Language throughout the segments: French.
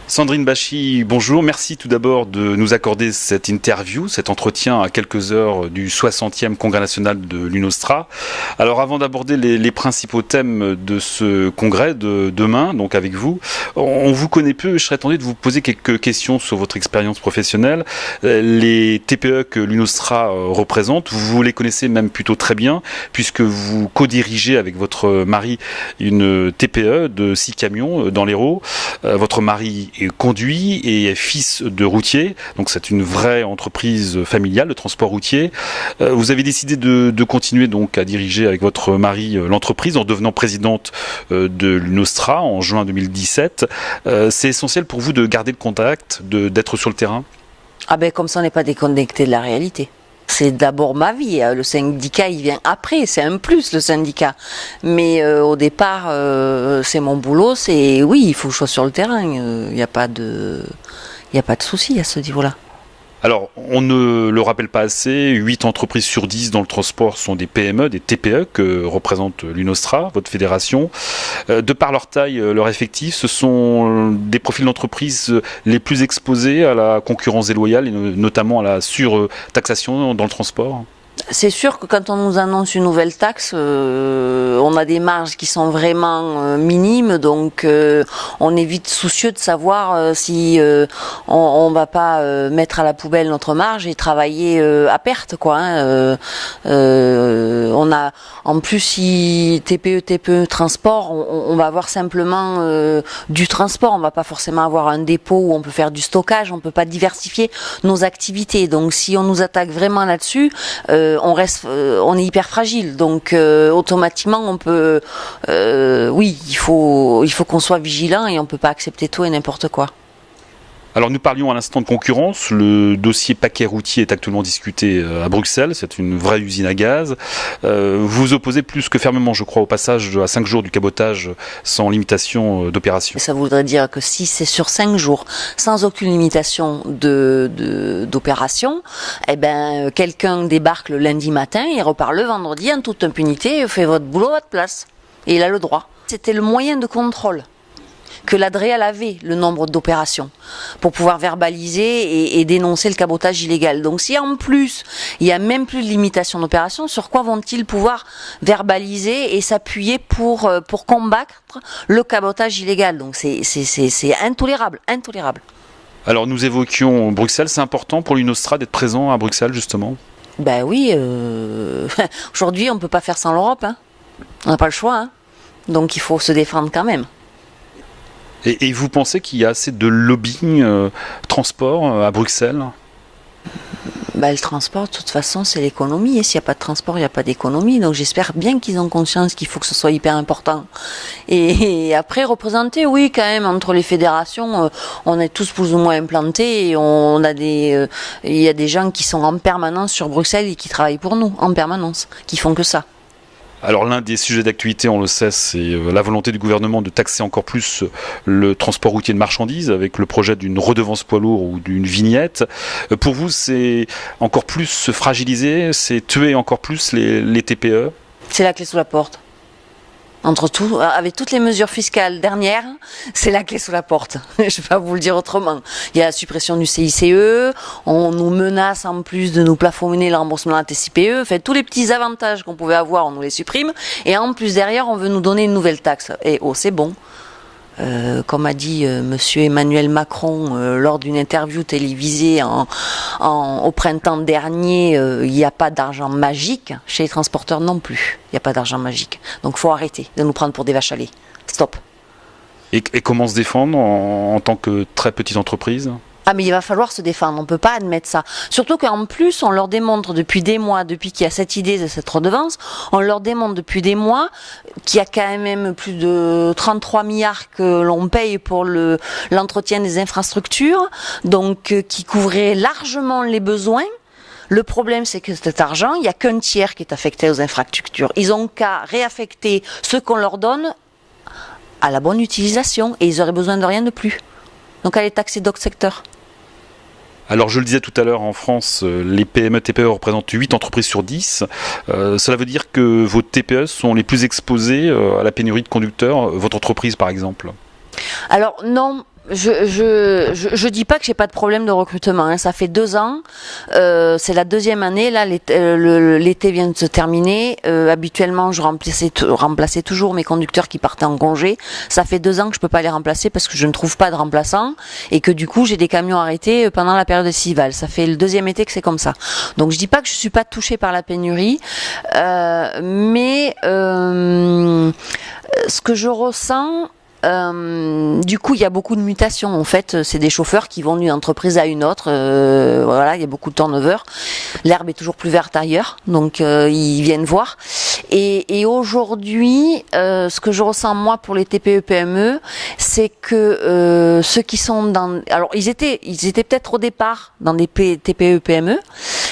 Sandrine Bachy, bonjour. Merci tout d'abord de nous accorder cette interview, cet entretien à quelques heures du 60e Congrès national de l'UNOSTRA. Alors avant d'aborder les principaux thèmes de ce congrès de demain, donc avec vous, on vous connaît peu et je serais tenté de vous poser quelques questions sur votre expérience professionnelle. Les TPE que l'UNOSTRA représente, vous les connaissez même plutôt très bien puisque vous co-dirigez avec votre mari une TPE de 6 camions dans l'Hérault. Votre mari est conduit et est fils de routier, donc c'est une vraie entreprise familiale de transport routier. Vous avez décidé de continuer donc à diriger avec votre mari l'entreprise en devenant présidente de l'UNOSTRA en juin 2017. C'est essentiel pour vous de garder le contact, d'être sur le terrain? Ah ben comme ça on n'est pas déconnecté de la réalité. C'est d'abord ma vie, le syndicat il vient après, c'est un plus le syndicat. Mais au départ, c'est mon boulot, oui, il faut que je sois sur le terrain, il n'y a pas de souci à ce niveau-là. Alors, on ne le rappelle pas assez, 8 entreprises sur 10 dans le transport sont des PME, des TPE que représente l'UNOSTRA, votre fédération. De par leur taille, leur effectif, ce sont des profils d'entreprise les plus exposés à la concurrence déloyale et notamment à la surtaxation dans le transport. C'est sûr que quand on nous annonce une nouvelle taxe, on a des marges qui sont vraiment minimes, donc on est vite soucieux de savoir si on va pas mettre à la poubelle notre marge et travailler à perte, quoi. On a en plus si TPE transport, on va avoir simplement du transport, on va pas forcément avoir un dépôt où on peut faire du stockage, on peut pas diversifier nos activités. Donc si on nous attaque vraiment là-dessus, on est hyper fragile, donc automatiquement on peut, oui, il faut qu'on soit vigilant et on peut pas accepter tout et n'importe quoi. Alors nous parlions à l'instant de concurrence, le dossier paquet routier est actuellement discuté à Bruxelles, c'est une vraie usine à gaz. Vous vous opposez plus que fermement, je crois, au passage à 5 jours du cabotage sans limitation d'opération. Ça voudrait dire que si c'est sur 5 jours, sans aucune limitation d'opération, eh ben, quelqu'un débarque le lundi matin et repart le vendredi en toute impunité, fait votre boulot à votre place. Et il a le droit. C'était le moyen de contrôle que l'Adréal avait, le nombre d'opérations, pour pouvoir verbaliser et dénoncer le cabotage illégal. Donc si en plus, il n'y a même plus de limitation d'opération, sur quoi vont-ils pouvoir verbaliser et s'appuyer pour combattre le cabotage illégal? Donc c'est intolérable, intolérable. Alors nous évoquions Bruxelles, c'est important pour l'UNOSTRA d'être présent à Bruxelles justement? Ben oui, aujourd'hui on ne peut pas faire sans l'Europe, hein. On n'a pas le choix, hein. Donc il faut se défendre quand même. Et vous pensez qu'il y a assez de lobbying transport à Bruxelles? Bah, le transport, de toute façon, c'est l'économie. Et s'il n'y a pas de transport, il n'y a pas d'économie. Donc j'espère bien qu'ils ont conscience qu'il faut que ce soit hyper important. Et après, représenter, oui, quand même, entre les fédérations, on est tous plus ou moins implantés. Et il y a des gens qui sont en permanence sur Bruxelles et qui travaillent pour nous, en permanence, qui font que ça. Alors l'un des sujets d'actualité, on le sait, c'est la volonté du gouvernement de taxer encore plus le transport routier de marchandises avec le projet d'une redevance poids lourd ou d'une vignette. Pour vous, c'est encore plus se fragiliser, c'est tuer encore plus les TPE? C'est la clé sous la porte. Entre tout, avec toutes les mesures fiscales dernières, c'est la clé sous la porte. Je ne vais pas vous le dire autrement. Il y a la suppression du CICE, on nous menace en plus de nous plafonner le remboursement de la TICPE. Enfin, tous les petits avantages qu'on pouvait avoir, on nous les supprime. Et en plus derrière, on veut nous donner une nouvelle taxe. Et oh, c'est bon. Comme a dit monsieur Emmanuel Macron lors d'une interview télévisée au printemps dernier, il n'y a pas d'argent magique. Chez les transporteurs non plus, il n'y a pas d'argent magique. Donc il faut arrêter de nous prendre pour des vaches à lait. Stop. Et comment se défendre en tant que très petite entreprise? Ah mais il va falloir se défendre, on ne peut pas admettre ça. Surtout qu'en plus, on leur démontre depuis des mois, depuis qu'il y a cette idée de cette redevance, on leur démontre depuis des mois qu'il y a quand même plus de 33 milliards que l'on paye pour l'entretien des infrastructures, donc qui couvrait largement les besoins. Le problème, c'est que cet argent, il n'y a qu'un tiers qui est affecté aux infrastructures. Ils ont qu'à réaffecter ce qu'on leur donne à la bonne utilisation et ils auraient besoin de rien de plus. Donc aller taxer d'autres secteurs. Alors je le disais tout à l'heure, en France, les PME TPE représentent 8 entreprises sur 10. Cela veut dire que vos TPE sont les plus exposées à la pénurie de conducteurs, votre entreprise par exemple? Alors non, je dis pas que j'ai pas de problème de recrutement, hein. Ça fait 2 ans, c'est la 2e année. Là, l'été vient de se terminer. Habituellement, je remplaçais toujours mes conducteurs qui partaient en congé. Ça fait 2 ans que je peux pas les remplacer parce que je ne trouve pas de remplaçants et que du coup, j'ai des camions arrêtés pendant la période estivale. Ça fait le 2e été que c'est comme ça. Donc, je dis pas que je suis pas touchée par la pénurie, mais ce que je ressens. Du coup, il y a beaucoup de mutations. En fait, c'est des chauffeurs qui vont d'une entreprise à une autre. Voilà, il y a beaucoup de turnover. L'herbe est toujours plus verte ailleurs, donc ils viennent voir. Et aujourd'hui, ce que je ressens moi pour les TPE-PME, c'est que ceux qui sont dans, alors ils étaient peut-être au départ dans des TPE-PME,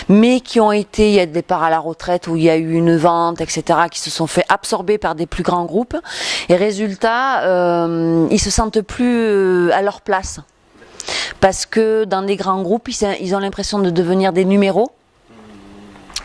mais qui ont été, il y a des départs à la retraite où il y a eu une vente, etc., qui se sont fait absorber par des plus grands groupes. Et résultat, ils se sentent plus à leur place. Parce que dans des grands groupes, ils ont l'impression de devenir des numéros.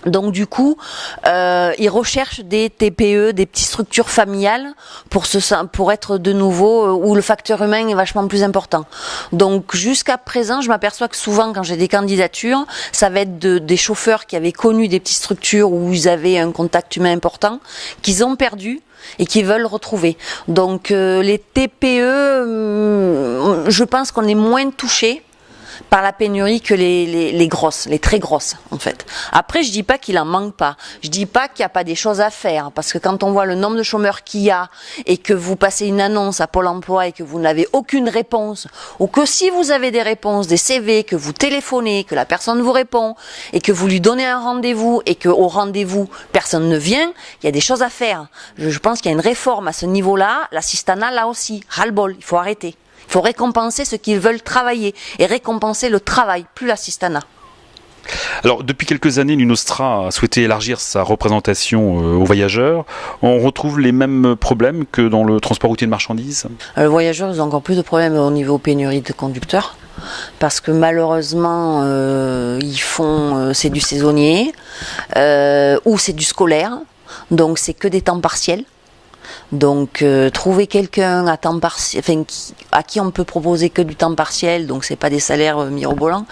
Donc du coup, ils recherchent des TPE, des petites structures familiales pour être de nouveau où le facteur humain est vachement plus important. Donc jusqu'à présent, je m'aperçois que souvent quand j'ai des candidatures, ça va être des chauffeurs qui avaient connu des petites structures où ils avaient un contact humain important, qu'ils ont perdu et qui veulent retrouver. Donc les TPE, je pense qu'on est moins touchés par la pénurie que les grosses, les très grosses en fait. Après, je dis pas qu'il en manque pas. Je dis pas qu'il n'y a pas des choses à faire, parce que quand on voit le nombre de chômeurs qu'il y a et que vous passez une annonce à Pôle emploi et que vous n'avez aucune réponse, ou que si vous avez des réponses, des CV, que vous téléphonez, que la personne vous répond et que vous lui donnez un rendez-vous et qu'au rendez-vous personne ne vient, il y a des choses à faire. Je pense qu'il y a une réforme à ce niveau-là. L'assistanat là aussi, ras-le-bol, il faut arrêter. Il faut récompenser ceux qui veulent travailler et récompenser le travail, plus l'assistanat. Alors, depuis quelques années, l'UNOSTRA a souhaité élargir sa représentation aux voyageurs. On retrouve les mêmes problèmes que dans le transport routier de marchandises. Les voyageurs, ils ont encore plus de problèmes au niveau pénurie de conducteurs. Parce que malheureusement, c'est du saisonnier ou c'est du scolaire. Donc, c'est que des temps partiels. Donc trouver quelqu'un à temps partiel, à qui on peut proposer que du temps partiel, donc c'est pas des salaires mirobolants,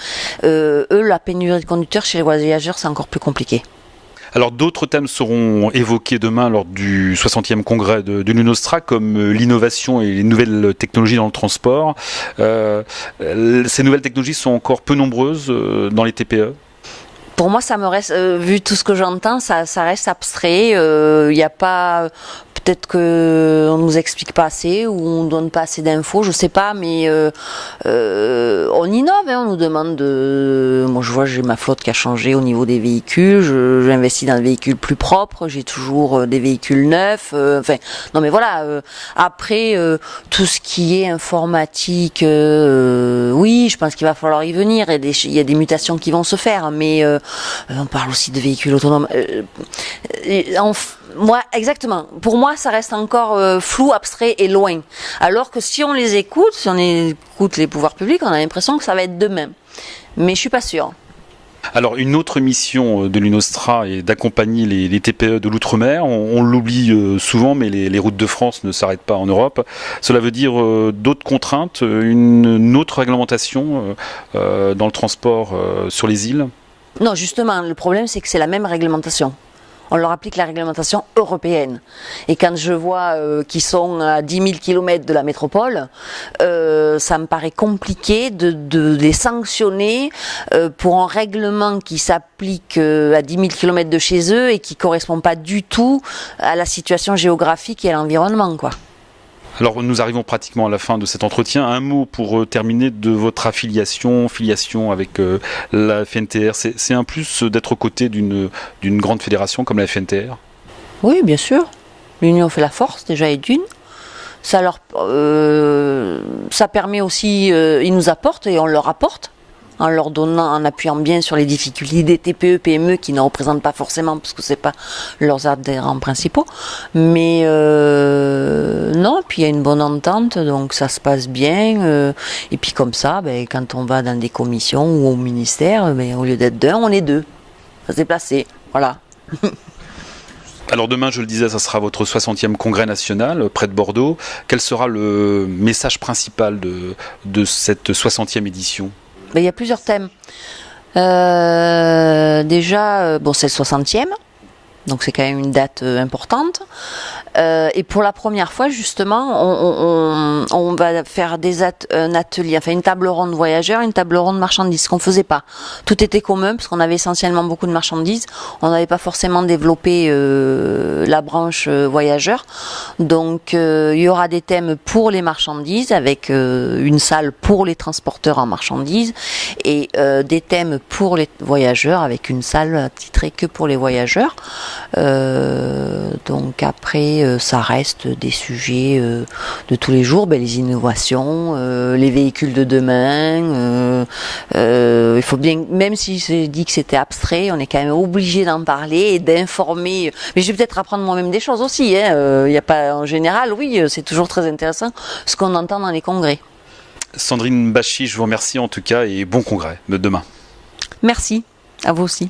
la pénurie de conducteurs chez les voyageurs, c'est encore plus compliqué. Alors d'autres thèmes seront évoqués demain lors du 60e congrès de l'UNOSTRA, comme l'innovation et les nouvelles technologies dans le transport. Ces nouvelles technologies sont encore peu nombreuses dans les TPE. Pour moi, ça me reste, vu tout ce que j'entends, ça reste abstrait. Il n'y a pas... Peut-être qu'on nous explique pas assez ou on donne pas assez d'infos, je sais pas, mais on innove, hein, on nous demande moi je vois, j'ai ma flotte qui a changé au niveau des véhicules, j'investis dans des véhicules plus propres, j'ai toujours des véhicules neufs, non mais voilà, après tout ce qui est informatique, oui, je pense qu'il va falloir y venir, il y a des mutations qui vont se faire, mais on parle aussi de véhicules autonomes. Moi, exactement. Pour moi, ça reste encore flou, abstrait et loin. Alors que si on écoute les pouvoirs publics, on a l'impression que ça va être de même. Mais je suis pas sûre. Alors, une autre mission de l'UNOSTRA est d'accompagner les TPE de l'outre-mer. On l'oublie souvent, mais les routes de France ne s'arrêtent pas en Europe. Cela veut dire d'autres contraintes, une autre réglementation dans le transport sur les îles ? Non, justement, le problème, c'est que c'est la même réglementation. On leur applique la réglementation européenne. Et quand je vois qu'ils sont à 10 000 km de la métropole, ça me paraît compliqué de les sanctionner pour un règlement qui s'applique à 10 000 km de chez eux et qui ne correspond pas du tout à la situation géographique et à l'environnement, quoi. Alors nous arrivons pratiquement à la fin de cet entretien. Un mot pour terminer de votre filiation avec la FNTR. C'est un plus d'être aux côtés d'une grande fédération comme la FNTR ? Oui, bien sûr. L'union fait la force, déjà, et d'une. Ça permet aussi, ils nous apportent et on leur apporte. En leur donnant, en appuyant bien sur les difficultés des TPE, PME qui ne représentent pas forcément, parce que c'est pas leurs adhérents principaux. Mais non, puis il y a une bonne entente, donc ça se passe bien. Et puis comme ça, quand on va dans des commissions ou au ministère, au lieu d'être d'un, on est deux. Ça s'est placé, voilà. Alors demain, je le disais, ça sera votre 60e congrès national près de Bordeaux. Quel sera le message principal de cette 60e édition? Il y a plusieurs thèmes. Déjà, c'est le 60e. Donc c'est quand même une date importante. Et pour la première fois, justement, on va faire un atelier, enfin une table ronde voyageurs, une table ronde marchandises, ce qu'on faisait pas. Tout était commun parce qu'on avait essentiellement beaucoup de marchandises. On n'avait pas forcément développé la branche voyageurs. Donc il y aura des thèmes pour les marchandises avec une salle pour les transporteurs en marchandises et des thèmes pour les voyageurs avec une salle attitrée que pour les voyageurs. Donc après ça reste des sujets de tous les jours, les innovations, les véhicules de demain, il faut bien, même si j'ai dit que c'était abstrait, on est quand même obligé d'en parler et d'informer, mais je vais peut-être apprendre moi-même des choses aussi, y a pas, en général, oui, c'est toujours très intéressant ce qu'on entend dans les congrès. Sandrine Bachy, je vous remercie en tout cas et bon congrès de demain. Merci, à vous aussi.